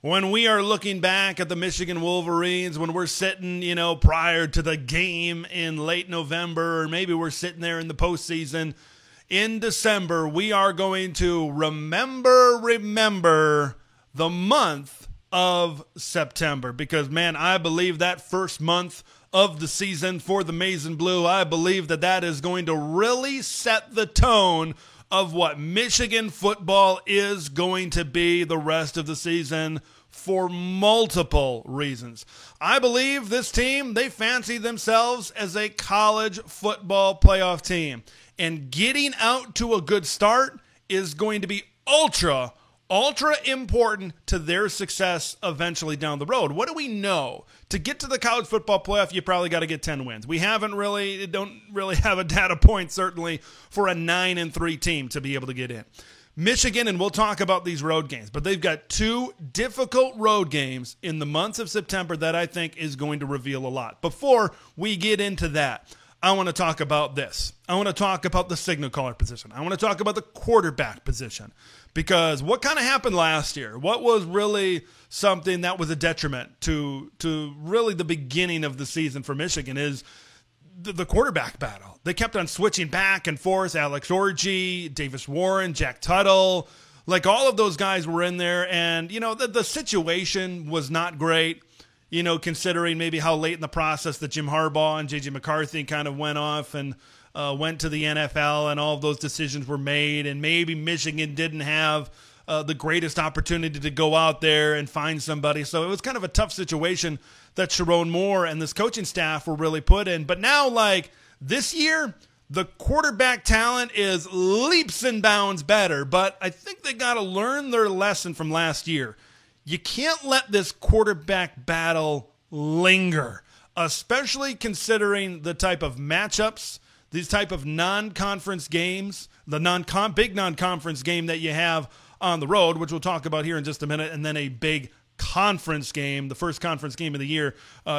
when we are looking back at the Michigan Wolverines, when we're sitting, prior to the game in late November, or maybe we're sitting there in the postseason in December, we are going to remember the month of September. Because, man, I believe that first month of the season for the Maize and Blue, I believe that is going to really set the tone of what Michigan football is going to be the rest of the season for multiple reasons. I believe this team, they fancy themselves as a college football playoff team. And getting out to a good start is going to be ultra important to their success eventually down the road. What do we know? To get to the college football playoff, you probably got to get 10 wins. We don't really have a data point, certainly, for a 9-3 team to be able to get in. Michigan, and we'll talk about these road games, but they've got 2 difficult road games in the months of September that I think is going to reveal a lot. Before we get into that, I want to talk about this. I want to talk about the signal caller position. I want to talk about the quarterback position, because what kind of happened last year? What was really something that was a detriment to really the beginning of the season for Michigan is the quarterback battle. They kept on switching back and forth. Alex Orji, Davis Warren, Jack Tuttle, like all of those guys were in there. And, the situation was not great, considering maybe how late in the process that Jim Harbaugh and J.J. McCarthy kind of went off and went to the NFL, and all of those decisions were made. And maybe Michigan didn't have the greatest opportunity to go out there and find somebody. So it was kind of a tough situation that Sharon Moore and this coaching staff were really put in. But now, this year, the quarterback talent is leaps and bounds better. But I think they got to learn their lesson from last year. You can't let this quarterback battle linger, especially considering the type of matchups, these type of non-conference games, the big non-conference game that you have on the road, which we'll talk about here in just a minute, and then a big conference game, the first conference game of the year,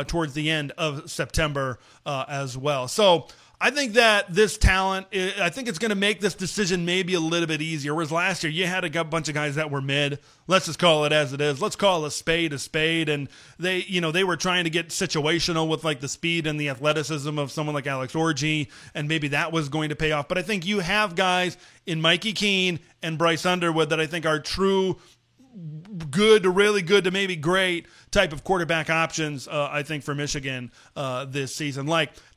towards the end of September as well. So I think that this talent, I think it's going to make this decision maybe a little bit easier. Whereas last year you had a bunch of guys that were mid. Let's just call it as it is. Let's call a spade. And they were trying to get situational with the speed and the athleticism of someone like Alex Orji, and maybe that was going to pay off. But I think you have guys in Mikey Keene and Bryce Underwood that I think are true good to really good to maybe great type of quarterback options, I think, for Michigan this season.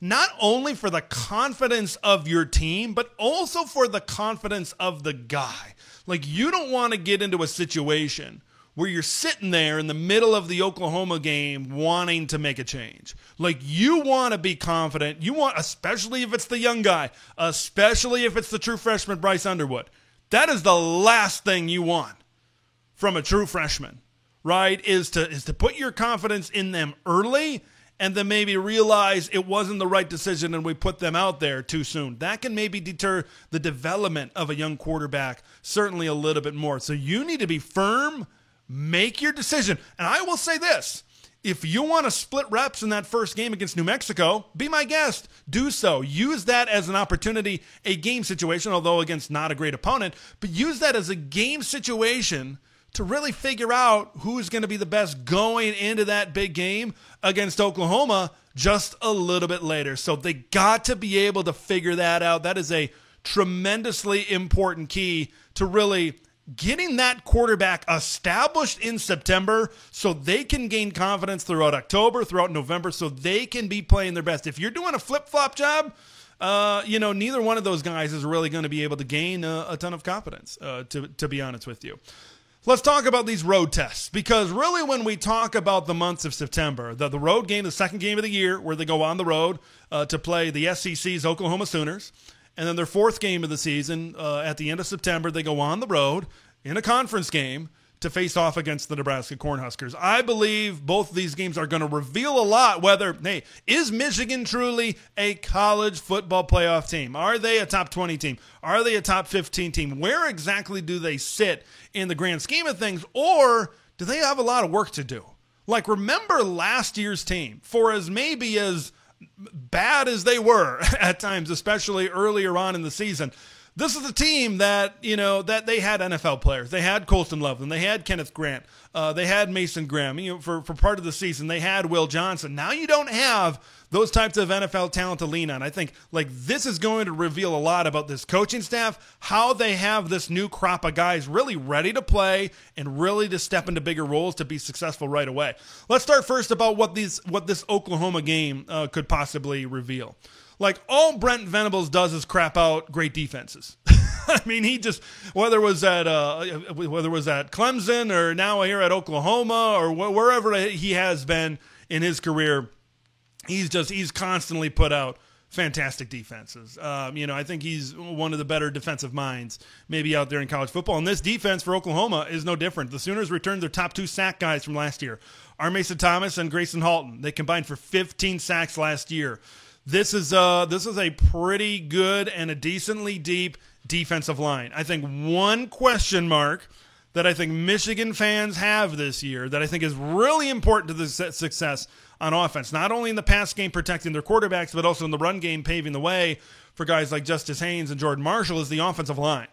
Not only for the confidence of your team, but also for the confidence of the guy. You don't want to get into a situation where you're sitting there in the middle of the Oklahoma game wanting to make a change. You want to be confident. You want, especially if it's the young guy, especially if it's the true freshman Bryce Underwood. That is the last thing you want from a true freshman, right, is to put your confidence in them early and then maybe realize it wasn't the right decision and we put them out there too soon. That can maybe deter the development of a young quarterback certainly a little bit more. So you need to be firm, make your decision. And I will say this, if you want to split reps in that first game against New Mexico, be my guest. Do so. Use that as an opportunity, a game situation, although against not a great opponent, but use that as a game situation to really figure out who's going to be the best going into that big game against Oklahoma just a little bit later. So they got to be able to figure that out. That is a tremendously important key to really getting that quarterback established in September so they can gain confidence throughout October, throughout November, so they can be playing their best. If you're doing a flip-flop job, neither one of those guys is really going to be able to gain a ton of confidence, to be honest with you. Let's talk about these road tests, because really when we talk about the months of September, the road game, the second game of the year, where they go on the road to play the SEC's Oklahoma Sooners, and then their fourth game of the season at the end of September, they go on the road in a conference game to face off against the Nebraska Cornhuskers. I believe both of these games are going to reveal a lot whether, hey, is Michigan truly a college football playoff team? Are they a top 20 team? Are they a top 15 team? Where exactly do they sit in the grand scheme of things? Or do they have a lot of work to do? Remember last year's team, for as maybe as bad as they were at times, especially earlier on in the season, This is a team that, that they had NFL players. They had Colston Loveland. They had Kenneth Grant. They had Mason Graham. For part of the season, they had Will Johnson. Now you don't have those types of NFL talent to lean on. I think this is going to reveal a lot about this coaching staff, how they have this new crop of guys really ready to play and really to step into bigger roles to be successful right away. Let's start first about what this Oklahoma game could possibly reveal. All Brent Venables does is crap out great defenses. I mean, he just, whether it was at Clemson or now here at Oklahoma or wherever he has been in his career, he's constantly put out fantastic defenses. I think he's one of the better defensive minds maybe out there in college football. And this defense for Oklahoma is no different. The Sooners returned their top 2 sack guys from last year, Armasa Thomas and Grayson Halton. They combined for 15 sacks last year. This is a pretty good and a decently deep defensive line. I think one question mark that I think Michigan fans have this year that I think is really important to the success on offense, not only in the pass game protecting their quarterbacks, but also in the run game paving the way for guys like Justice Haynes and Jordan Marshall, is the offensive line.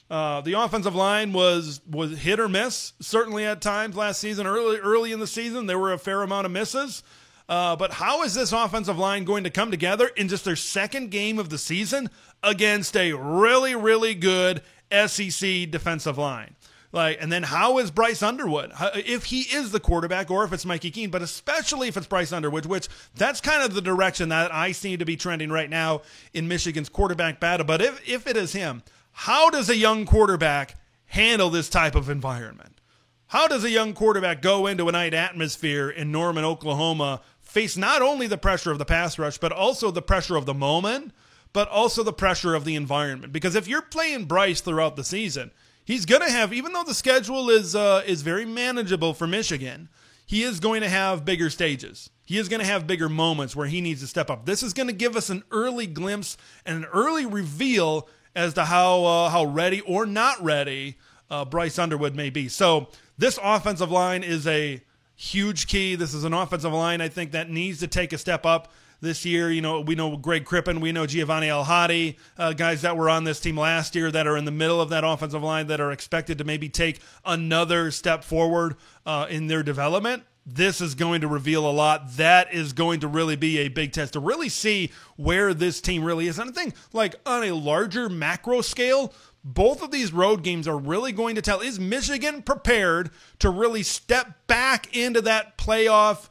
The offensive line was hit or miss, certainly at times last season. Early in the season, there were a fair amount of misses. But how is this offensive line going to come together in just their second game of the season against a really, really good SEC defensive line? And then how is Bryce Underwood, if he is the quarterback or if it's Mikey Keene, but especially if it's Bryce Underwood, which that's kind of the direction that I seem to be trending right now in Michigan's quarterback battle. But if it is him, how does a young quarterback handle this type of environment? How does a young quarterback go into a night atmosphere in Norman, Oklahoma, face not only the pressure of the pass rush, but also the pressure of the moment, but also the pressure of the environment? Because if you're playing Bryce throughout the season, he's going to have, even though the schedule is very manageable for Michigan, he is going to have bigger stages. He is going to have bigger moments where he needs to step up. This is going to give us an early glimpse and an early reveal as to how ready or not ready Bryce Underwood may be. So this offensive line is a huge key. This is an offensive line, I think, that needs to take a step up this year. We know Greg Crippen, we know Giovanni El-Hadi, guys that were on this team last year that are in the middle of that offensive line that are expected to maybe take another step forward in their development. This is going to reveal a lot. That is going to really be a big test to really see where this team really is. And I think, on a larger macro scale, both of these road games are really going to tell, is Michigan prepared to really step back into that playoff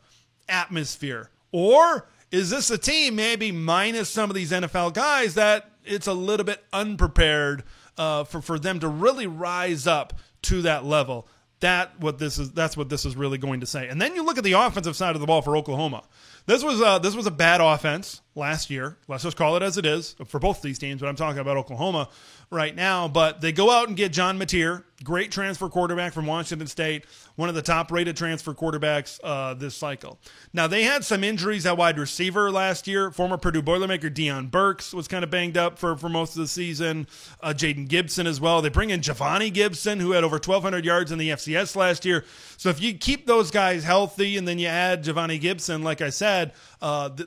atmosphere? Or is this a team, maybe minus some of these NFL guys, that it's a little bit unprepared for them to really rise up to that level? That's what this is really going to say. And then you look at the offensive side of the ball for Oklahoma. This was a bad offense last year. Let's just call it as it is for both these teams, but I'm talking about Oklahoma right now. But they go out and get John Mateer, great transfer quarterback from Washington State, one of the top-rated transfer quarterbacks this cycle. Now, they had some injuries at wide receiver last year. Former Purdue Boilermaker Deion Burks was kind of banged up for most of the season. Jaden Gibson as well. They bring in Giovanni Gibson, who had over 1,200 yards in the FCS last year. So if you keep those guys healthy and then you add Giovanni Gibson, like I said,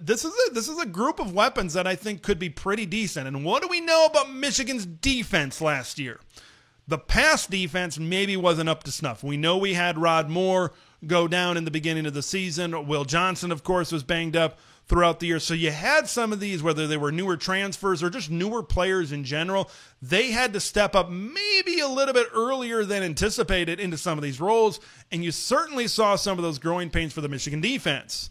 this is a group of weapons that I think could be pretty decent. And what do we know about Michigan's defense last year? The pass defense maybe wasn't up to snuff. We know we had Rod Moore go down in the beginning of the season. Will Johnson, of course, was banged up throughout the year. So you had some of these, whether they were newer transfers or just newer players in general, they had to step up maybe a little bit earlier than anticipated into some of these roles. And you certainly saw some of those growing pains for the Michigan defense.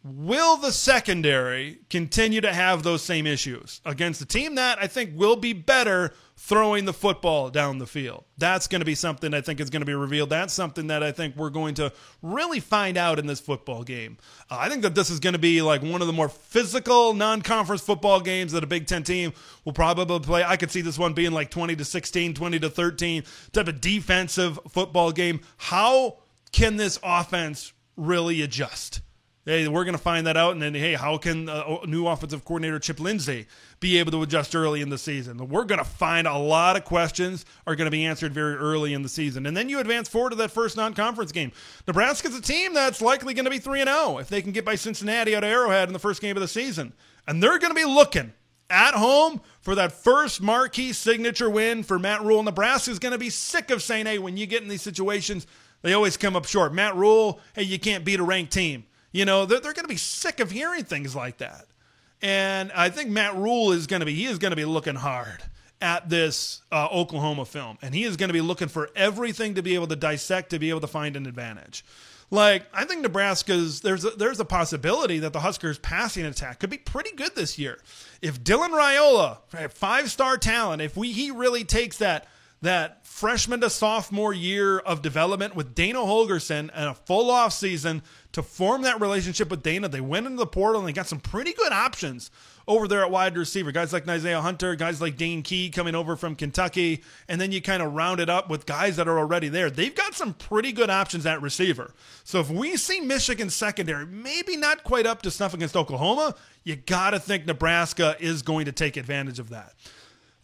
Will the secondary continue to have those same issues against a team that I think will be better throwing the football down the field? That's going to be something I think is going to be revealed. That's something that I think we're going to really find out in this football game. I think that this is going to be one of the more physical non-conference football games that a Big Ten team will probably play. I could see this one being 20-16, 20-13 type of defensive football game. How can this offense really adjust? Hey, we're going to find that out. And then, hey, how can new offensive coordinator Chip Lindsey be able to adjust early in the season? We're going to find a lot of questions are going to be answered very early in the season. And then you advance forward to that first non-conference game. Nebraska's a team that's likely going to be 3-0 if they can get by Cincinnati out of Arrowhead in the first game of the season. And they're going to be looking at home for that first marquee signature win for Matt Rule. Nebraska's going to be sick of saying, hey, when you get in these situations, they always come up short. Matt Rule, hey, you can't beat a ranked team. You know, they're going to be sick of hearing things like that. And I think Matt Rule is going to be looking hard at this Oklahoma film. And he is going to be looking for everything to be able to dissect, to be able to find an advantage. Like, I think Nebraska's, there's a possibility that the Huskers' passing attack could be pretty good this year. If Dylan Raiola, 5-star talent, if he really takes that freshman to sophomore year of development with Dana Holgerson and a full off season to form that relationship with Dana, they went into the portal and they got some pretty good options over there at wide receiver. Guys like Isaiah Hunter, guys like Dane Key coming over from Kentucky, and then you kind of round it up with guys that are already there. They've got some pretty good options at receiver. So if we see Michigan's secondary maybe not quite up to snuff against Oklahoma, you got to think Nebraska is going to take advantage of that.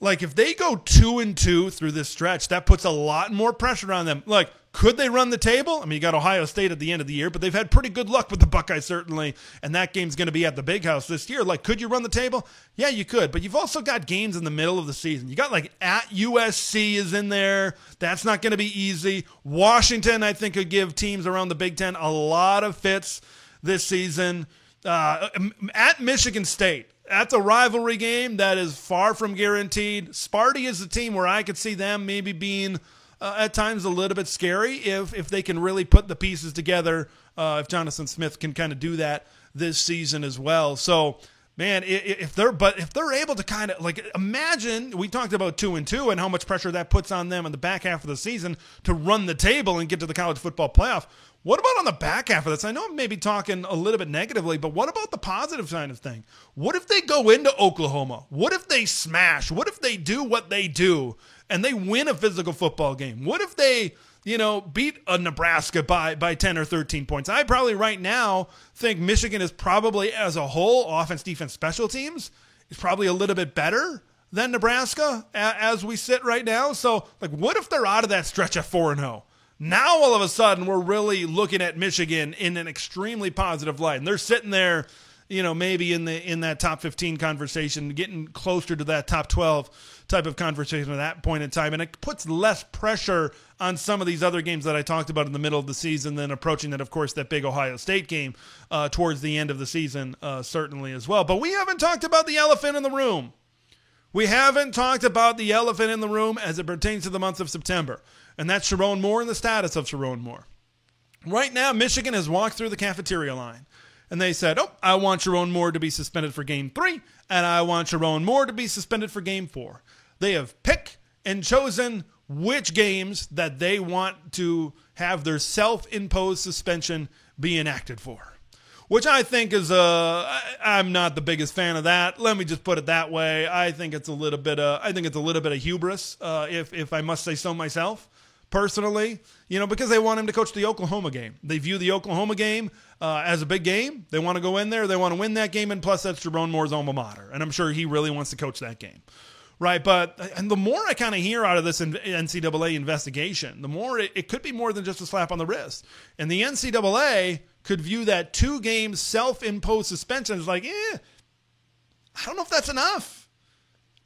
Like, if they go 2-2 through this stretch, that puts a lot more pressure on them. Like, could they run the table? I mean, you got Ohio State at the end of the year, but they've had pretty good luck with the Buckeyes, certainly, and that game's going to be at the Big House this year. Like, could you run the table? Yeah, you could, but you've also got games in the middle of the season. You got, like, at USC is in there. That's not going to be easy. Washington, I think, could give teams around the Big Ten a lot of fits this season. At Michigan State, that's a rivalry game that is far from guaranteed. Sparty is a team where I could see them maybe being at times a little bit scary if they can really put the pieces together, if Jonathan Smith can kind of do that this season as well. So, man, if they're able to kind of, like, imagine, we talked about 2-2 and how much pressure that puts on them in the back half of the season to run the table and get to the college football playoff. What about on the back half of this? I know I'm maybe talking a little bit negatively, but what about the positive side of thing? What if they go into Oklahoma? What if they smash? What if they do what they do and they win a physical football game? What if they, beat a Nebraska by 10 or 13 points? I probably right now think Michigan is probably, as a whole, offense, defense, special teams, is probably a little bit better than Nebraska as we sit right now. So, like, what if they're out of that stretch at 4-0? Now, all of a sudden, we're really looking at Michigan in an extremely positive light. And they're sitting there, maybe in that top 15 conversation, getting closer to that top 12 type of conversation at that point in time. And it puts less pressure on some of these other games that I talked about in the middle of the season than approaching that, of course, that big Ohio State game towards the end of the season, certainly as well. But we haven't talked about the elephant in the room. We haven't talked about the elephant in the room as it pertains to the month of September. And that's Sherrone Moore and the status of Sherrone Moore. Right now, Michigan has walked through the cafeteria line. And they said, I want Sherrone Moore to be suspended for Game 3, and I want Sherrone Moore to be suspended for Game 4. They have picked and chosen which games that they want to have their self-imposed suspension be enacted for. Which I think is I'm not the biggest fan of that. Let me just put it that way. I think it's a little bit of hubris, if I must say so myself, personally. Because they want him to coach the Oklahoma game. They view the Oklahoma game as a big game. They want to go in there. They want to win that game, and plus that's Sherrone Moore's alma mater, and I'm sure he really wants to coach that game. Right, and the more I kind of hear out of this NCAA investigation, the more it could be more than just a slap on the wrist. And the NCAA could view that 2-game self-imposed suspension as like, I don't know if that's enough.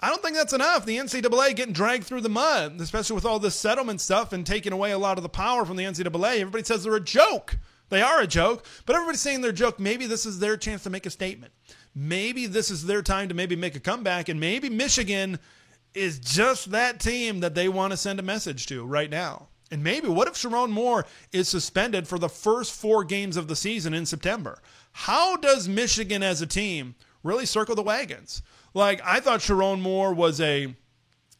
I don't think that's enough. The NCAA getting dragged through the mud, especially with all this settlement stuff and taking away a lot of the power from the NCAA. Everybody says they're a joke. They are a joke, but everybody's saying they're a joke. Maybe this is their chance to make a statement. Maybe this is their time to maybe make a comeback, and maybe Michigan is just that team that they want to send a message to right now. And maybe, what if Sherrone Moore is suspended for the first 4 games of the season in September? How does Michigan as a team really circle the wagons? Like, I thought Sherrone Moore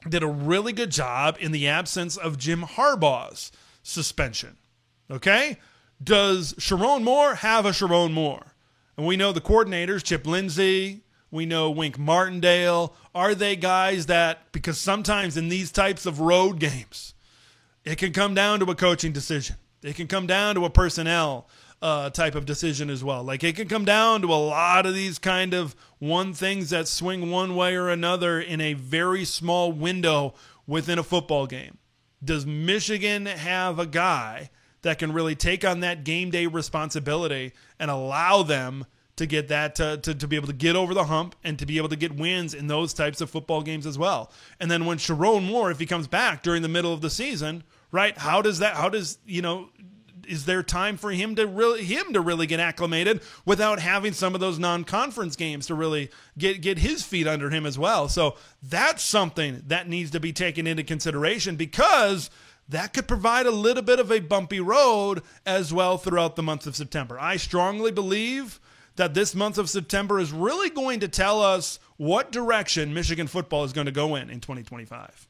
did a really good job in the absence of Jim Harbaugh's suspension. Okay? Does Sherrone Moore have a Sherrone Moore? And we know the coordinators, Chip Lindsey, we know Wink Martindale. Are they guys that, because sometimes in these types of road games, it can come down to a coaching decision. It can come down to a personnel type of decision as well. Like, it can come down to a lot of these kind of things that swing one way or another in a very small window within a football game. Does Michigan have a guy that can really take on that game day responsibility and allow them to get that to be able to get over the hump and to be able to get wins in those types of football games as well. And then when Sharon Moore, if he comes back during the middle of the season, right? Is there time for him to really get acclimated without having some of those non-conference games to really get his feet under him as well? So that's something that needs to be taken into consideration, because that could provide a little bit of a bumpy road as well throughout the month of September. I strongly believe that this month of September is really going to tell us what direction Michigan football is going to go in 2025.